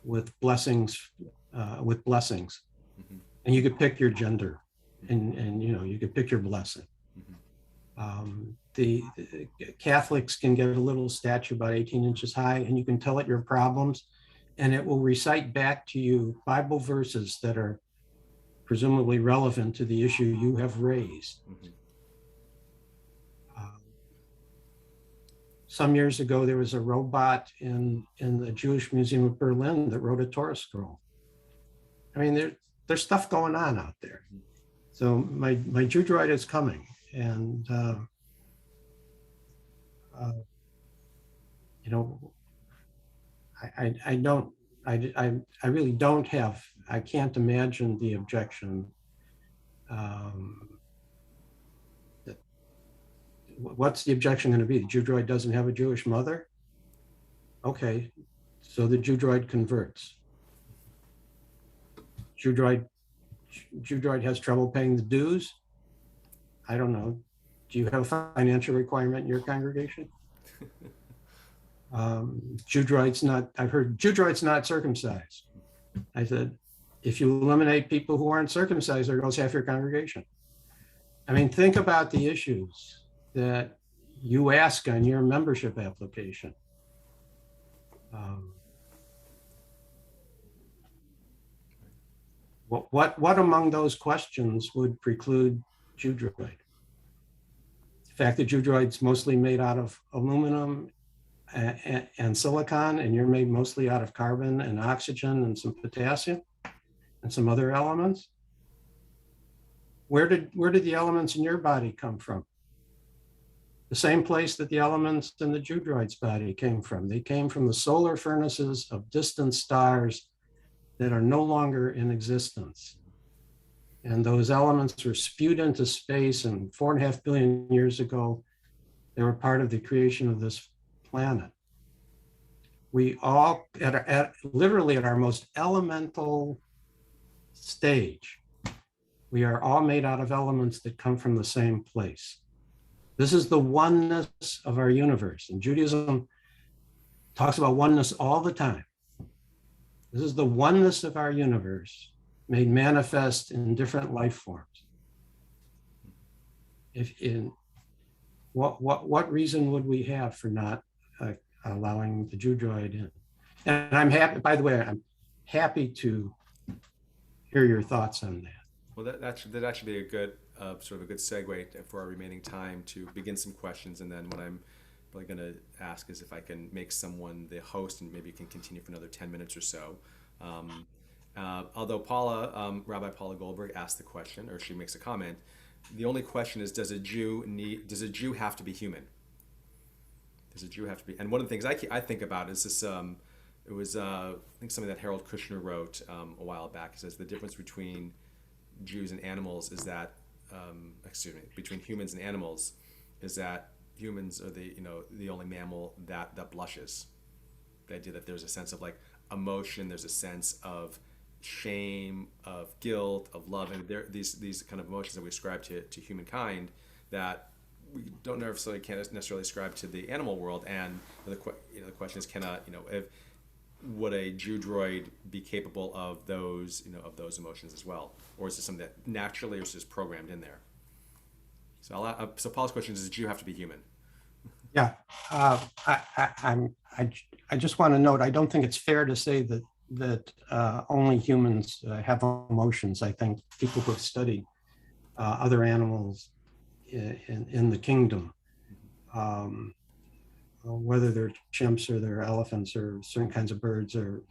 with blessings. Mm-hmm. And you could pick your gender, and you could pick your blessing. Mm-hmm. The Catholics can get a little statue about 18 inches high, and you can tell it your problems, and it will recite back to you Bible verses that are presumably relevant to the issue you have raised. Mm-hmm. Some years ago, there was a robot in the Jewish Museum of Berlin that wrote a Torah scroll. I mean, there's stuff going on out there. So my Jew droid is coming, and I really don't have. I can't imagine the objection. What's the objection going to be? The Jew droid doesn't have a Jewish mother? Okay, so the Jew droid converts. Jew droid has trouble paying the dues? I don't know. Do you have a financial requirement in your congregation? Jew droid's not, I've heard Jew droid's not circumcised. I said, if you eliminate people who aren't circumcised, there goes half your congregation. I mean, think about the issues that you ask on your membership application. What among those questions would preclude Jew droid? The fact that Jew droid's mostly made out of aluminum and silicon, and you're made mostly out of carbon and oxygen and some potassium and some other elements. Where did the elements in your body come from? The same place that the elements in the Jew droid's body came from. They came from the solar furnaces of distant stars that are no longer in existence. And those elements were spewed into space, and 4.5 billion years ago, they were part of the creation of this planet. We all, literally at our most elemental stage, we are all made out of elements that come from the same place. This is the oneness of our universe. And Judaism talks about oneness all the time. This is the oneness of our universe made manifest in different life forms. if in what reason would we have for not allowing the Jew Droid in? And I'm happy, by the way, I'm happy to hear your thoughts on that. Well, that actually be a good sort of a good segue for our remaining time to begin some questions, and then what I'm really going to ask is if I can make someone the host, and maybe you can continue for another 10 minutes or so. Although Rabbi Paula Goldberg asked the question, or she makes a comment, the only question is, does a Jew have to be human? Does a Jew have to be? And one of the things I think about is this. It was I think something that Harold Kushner wrote a while back. He says the difference between Jews and animals is that, between humans and animals, is that humans are the only mammal that blushes. The idea that there's a sense of like emotion, there's a sense of shame, of guilt, of love, and these kind of emotions that we ascribe to humankind that we can't necessarily ascribe to the animal world. And the question is, would a Jew droid be capable of those emotions as well, or is it something that naturally is just programmed in there? So Paul's question is: does a Jew have to be human? Yeah, I just want to note, I don't think it's fair to say that only humans have emotions. I think people who have studied other animals in the kingdom, whether they're chimps or they're elephants or certain kinds of birds or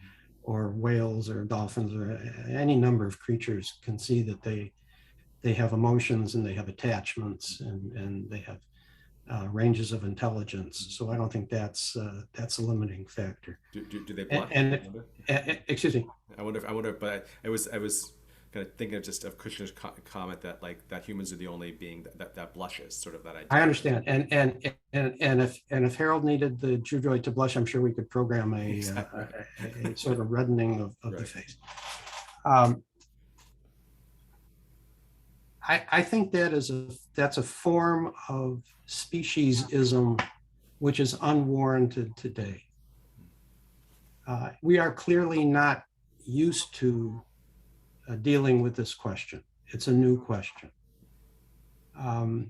whales or dolphins or any number of creatures, can see that they have emotions and they have attachments and they have ranges of intelligence. So I don't think that's a limiting factor. Do they blush? Excuse me. I wonder. But I was kind of thinking of Kushner's comment that humans are the only being that blushes, sort of that idea. I understand. And if Harold needed the Jew droid to blush, I'm sure we could program a sort of reddening of right. The face. I think that's a form of speciesism which is unwarranted today. We are clearly not used to dealing with this question. It's a new question. I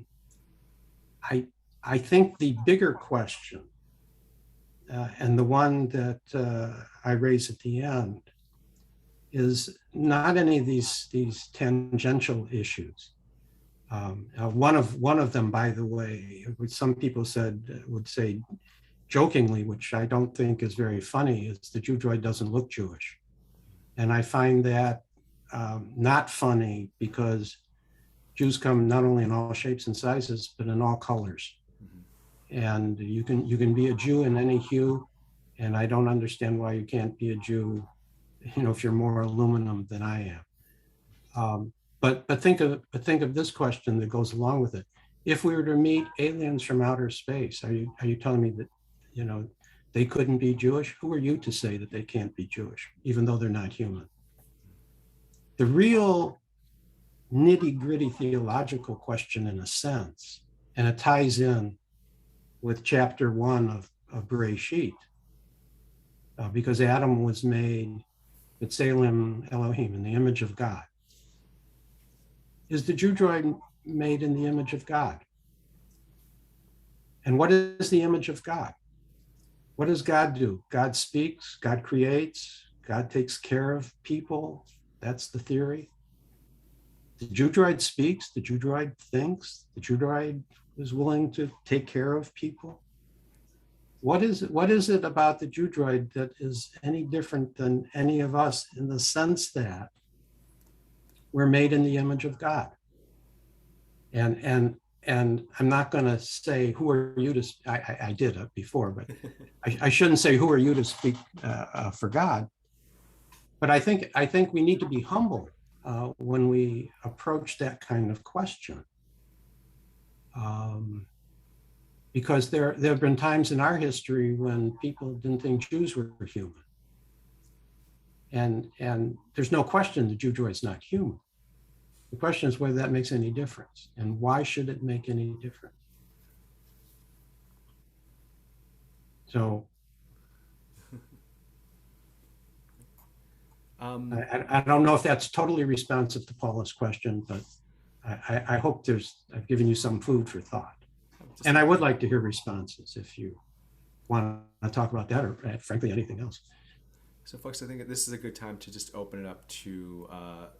think the bigger question, and the one that I raise at the end, is not any of these tangential issues. One of them, by the way, which some people would say jokingly, which I don't think is very funny, is the Jew droid doesn't look Jewish. And I find that not funny, because Jews come not only in all shapes and sizes, but in all colors. Mm-hmm. And you can be a Jew in any hue, and I don't understand why you can't be a Jew, if you're more aluminum than I am. But think of this question that goes along with it. If we were to meet aliens from outer space, are you telling me that they couldn't be Jewish? Who are you to say that they can't be Jewish, even though they're not human? The real nitty-gritty theological question, in a sense, and it ties in with chapter 1 of Bereshit, because Adam was made B'Tselem Elohim, in the image of God. Is the Jew droid made in the image of God? And what is the image of God? What does God do? God speaks, God creates, God takes care of people. That's the theory. The Jew droid speaks, the Jew droid thinks, the Jew droid is willing to take care of people. What is it about the Jew droid that is any different than any of us, in the sense that we're made in the image of God? And I'm not going to say, who are you to, I did it before, but I shouldn't say, who are you to speak for God? But I think we need to be humble when we approach that kind of question. Because there have been times in our history when people didn't think Jews were human. And there's no question the Jew droid's not human. The question is whether that makes any difference, and why should it make any difference? So I don't know if that's totally responsive to Paula's question, but I hope I've given you some food for thought. Just- And I would like to hear responses if you want to talk about that, or frankly, anything else. So, folks, I think this is a good time to just open it up to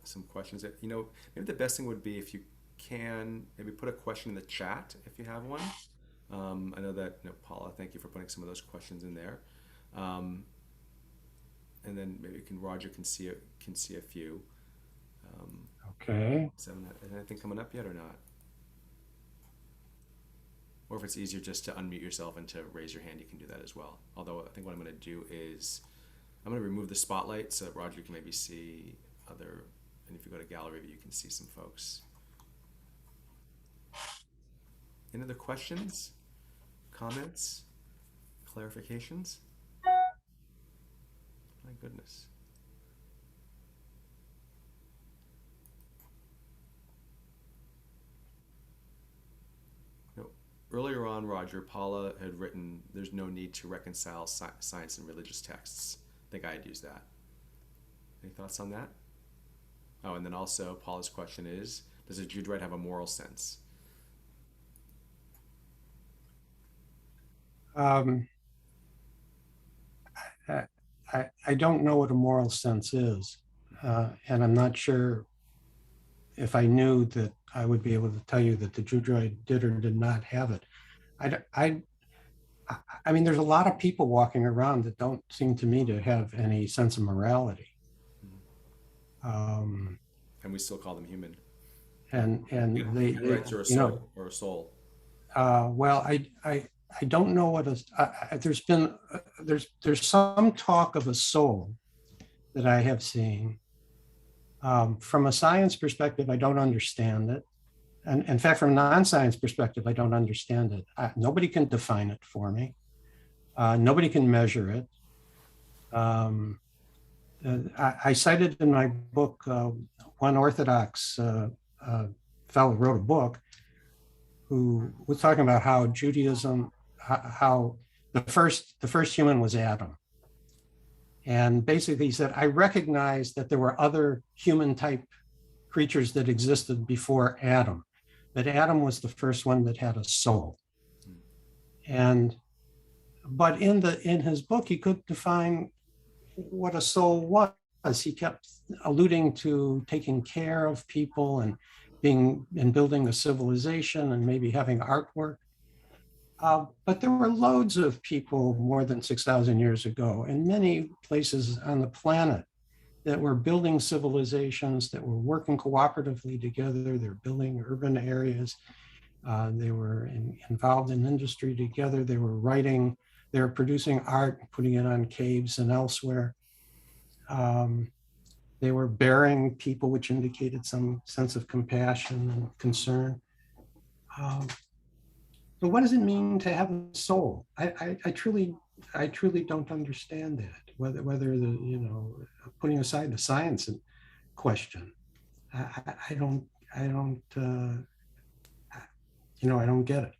some questions. That, maybe the best thing would be if you can maybe put a question in the chat if you have one. I know that, Paula, thank you for putting some of those questions in there. And then maybe Roger can see a few. Okay. Is anything coming up yet or not? Or if it's easier just to unmute yourself and to raise your hand, you can do that as well. Although I think what I'm going to do is I'm going to remove the spotlight so that Roger can maybe see other, and if you go to gallery view, you can see some folks. Any other questions, comments, clarifications? My goodness. Earlier on, Roger, Paula had written, there's no need to reconcile science and religious texts. I think I had used that. Any thoughts on that? Oh, and then also Paula's question is, does a Jew Droid have a moral sense? I don't know what a moral sense is. And I'm not sure if I knew that I would be able to tell you that the Jew Droid did or did not have it. I mean, there's a lot of people walking around that don't seem to me to have any sense of morality. And we still call them human. And they rights or a soul, or a soul. Well, I don't know what there's some talk of a soul that I have seen. From a science perspective, I don't understand it. And in fact, from a non-science perspective, I don't understand it. Nobody can define it for me. Nobody can measure it. I cited in my book, one Orthodox fellow wrote a book who was talking about how Judaism, how the first human was Adam. And basically he said, I recognize that there were other human type creatures that existed before Adam, but Adam was the first one that had a soul. But in his book, he couldn't define what a soul was. He kept alluding to taking care of people and building a civilization and maybe having artwork. But there were loads of people more than 6,000 years ago in many places on the planet that were building civilizations, that were working cooperatively together. They're building urban areas. They were involved in industry together. They were writing, they were producing art, putting it on caves and elsewhere. They were burying people, which indicated some sense of compassion and concern. But what does it mean to have a soul? I truly don't understand that. Whether putting aside the science question, I don't get it.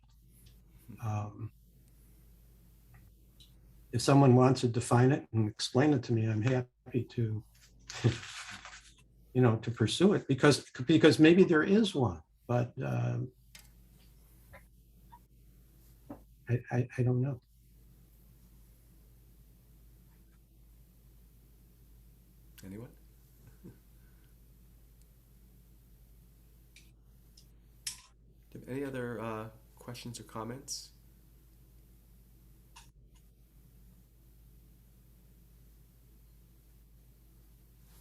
If someone wants to define it and explain it to me, I'm happy to, to pursue it because maybe there is one, but I don't know. Anyone? Do you have any other questions or comments?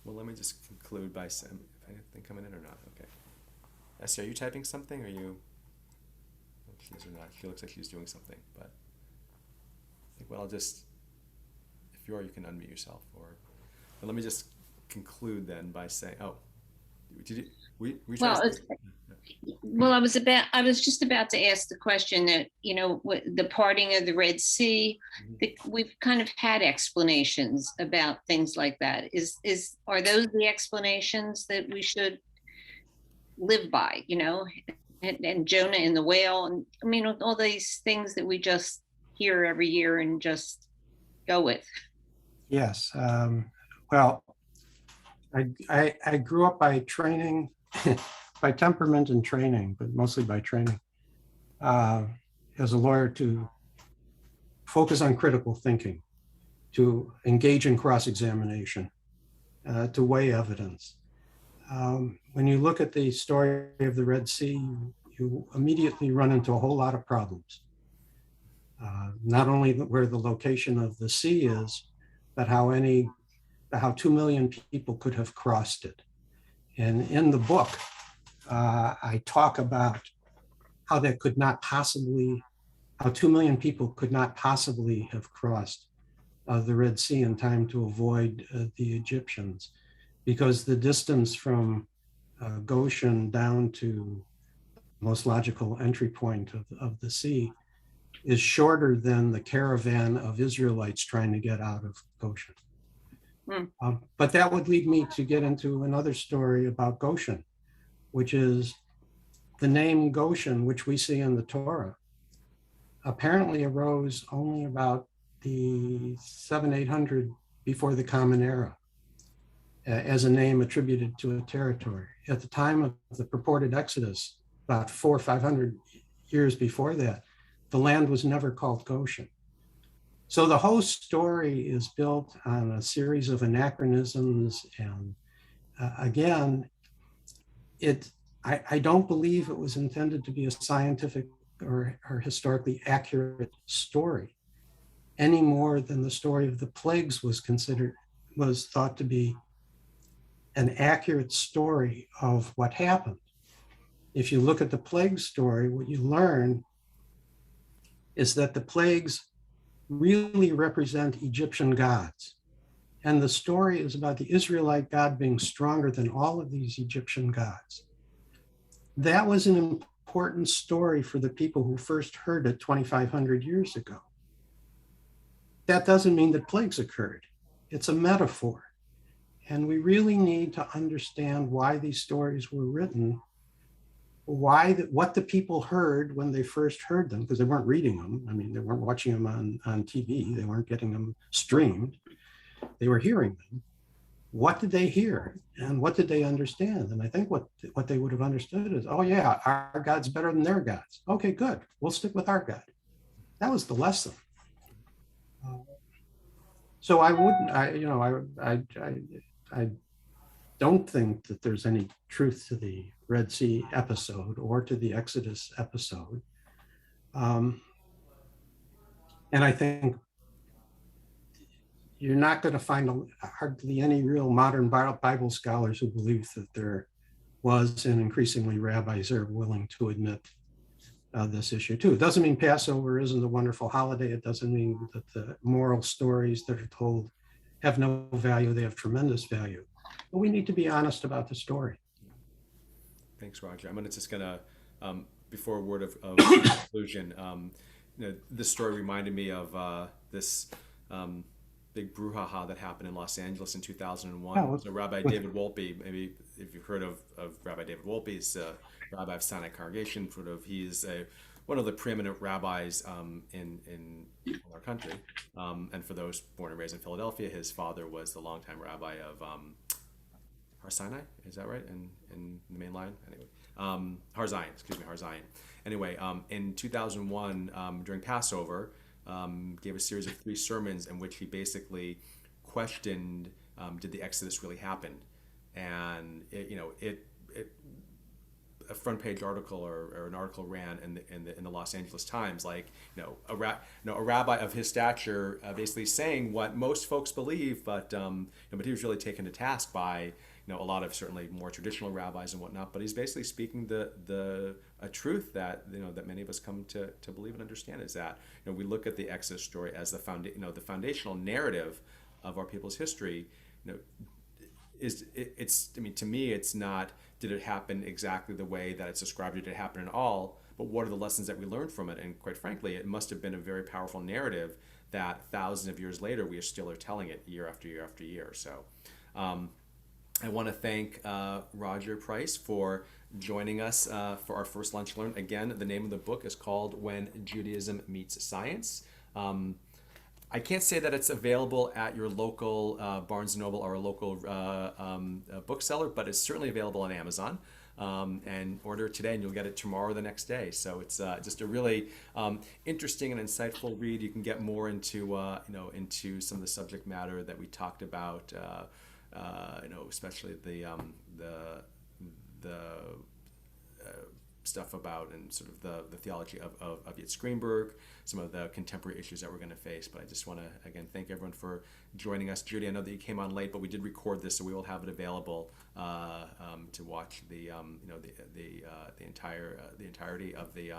Well, let me just conclude by saying, if anything coming in or not. Okay. Esther, are you typing something, or you? Oh, she is or not. She looks like she's doing something, but I think, well, I'll just, if you are, you can unmute yourself. But let me just conclude then by saying, oh, did you? Well, I was just about to ask the question that, the parting of the Red Sea, we've kind of had explanations about things like that. Are those the explanations that we should live by, and Jonah and the whale, and I mean, all these things that we just hear every year and just go with? Yes. Well, I grew up by training by temperament and training, but mostly by training, as a lawyer, to focus on critical thinking, to engage in cross-examination, to weigh evidence. When you look at the story of the Red Sea, you immediately run into a whole lot of problems. Not only where the location of the sea is, but how 2 million people could have crossed it. And in the book, I talk about how 2 million people could not possibly have crossed the Red Sea in time to avoid the Egyptians, because the distance from Goshen down to the most logical entry point of the sea is shorter than the caravan of Israelites trying to get out of Goshen. But that would lead me to get into another story about Goshen, which is the name Goshen, which we see in the Torah, apparently arose only about the 700-800 before the Common Era, as a name attributed to a territory. At the time of the purported Exodus, about 400 or 500 years before that, the land was never called Goshen. So the whole story is built on a series of anachronisms. And again, I don't believe it was intended to be a scientific or historically accurate story, any more than the story of the plagues was thought to be an accurate story of what happened. If you look at the plague story, what you learn is that the plagues really represent Egyptian gods. And the story is about the Israelite God being stronger than all of these Egyptian gods. That was an important story for the people who first heard it 2,500 years ago. That doesn't mean that plagues occurred. It's a metaphor. And we really need to understand why these stories were written, what the people heard when they first heard them, because they weren't reading them. I mean, they weren't watching them on TV. They weren't getting them streamed. They were hearing them. What did they hear? And what did they understand? And I think what they would have understood is, oh yeah, our God's better than their gods. Okay, good. We'll stick with our God. That was the lesson. So I don't think that there's any truth to the Red Sea episode or to the Exodus episode. And I think you're not going to find hardly any real modern Bible scholars who believe that there was, and increasingly rabbis are willing to admit this issue too. It doesn't mean Passover isn't a wonderful holiday. It doesn't mean that the moral stories that are told have no value. They have tremendous value. But we need to be honest about the story. Thanks, Roger. I'm just gonna, before a word of conclusion, this story reminded me of this big brouhaha that happened in Los Angeles in 2001. Oh, so Rabbi David Wolpe, maybe if you've heard of Rabbi David Wolpe, he's a rabbi of Sinai congregation. He's one of the preeminent rabbis in our country. And for those born and raised in Philadelphia, his father was the longtime rabbi of Har Sinai, is that right? In the main line? Anyway, Har Zion. Anyway, in 2001, during Passover, gave a series of 3 sermons in which he basically questioned, did the Exodus really happen? And a front page article or an article ran in the Los Angeles Times, like a rabbi of his stature basically saying what most folks believe, but he was really taken to task by a lot of certainly more traditional rabbis and whatnot. But he's basically speaking a truth that that many of us come to believe and understand, is that we look at the Exodus story as the foundational narrative of our people's history. To me, it's not, did it happen exactly the way that it's described, did it happen at all, but what are the lessons that we learned from it? And quite frankly, it must have been a very powerful narrative that thousands of years later, we still are telling it year after year after year. So I want to thank Roger Price for joining us for our first Lunch Learn. Again, the name of the book is called When Judaism Meets Science. I can't say that it's available at your local Barnes & Noble or a local bookseller, but it's certainly available on Amazon. and order it today, and you'll get it tomorrow or the next day. So it's just a really interesting and insightful read. You can get more into into some of the subject matter that we talked about. Especially the stuff about and sort of the theology of Yitzhak Greenberg, some of the contemporary issues that we're going to face. But I just want to again thank everyone for joining us. Judy, I know that you came on late, but we did record this, so we will have it available to watch the entirety of the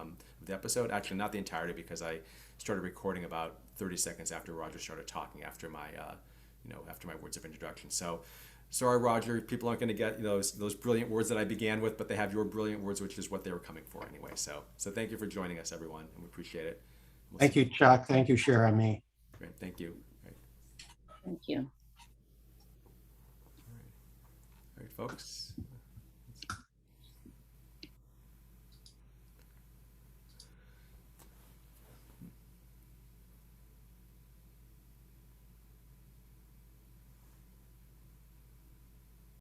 episode. Actually, not the entirety, because I started recording about 30 seconds after Roger started talking after my after my words of introduction. So sorry, Roger, people aren't going to get those brilliant words that I began with, but they have your brilliant words, which is what they were coming for anyway. So thank you for joining us, everyone, and we appreciate it. Thank you, Chuck. Thank you, sharing me. Great, thank you. Thank you. All right, folks.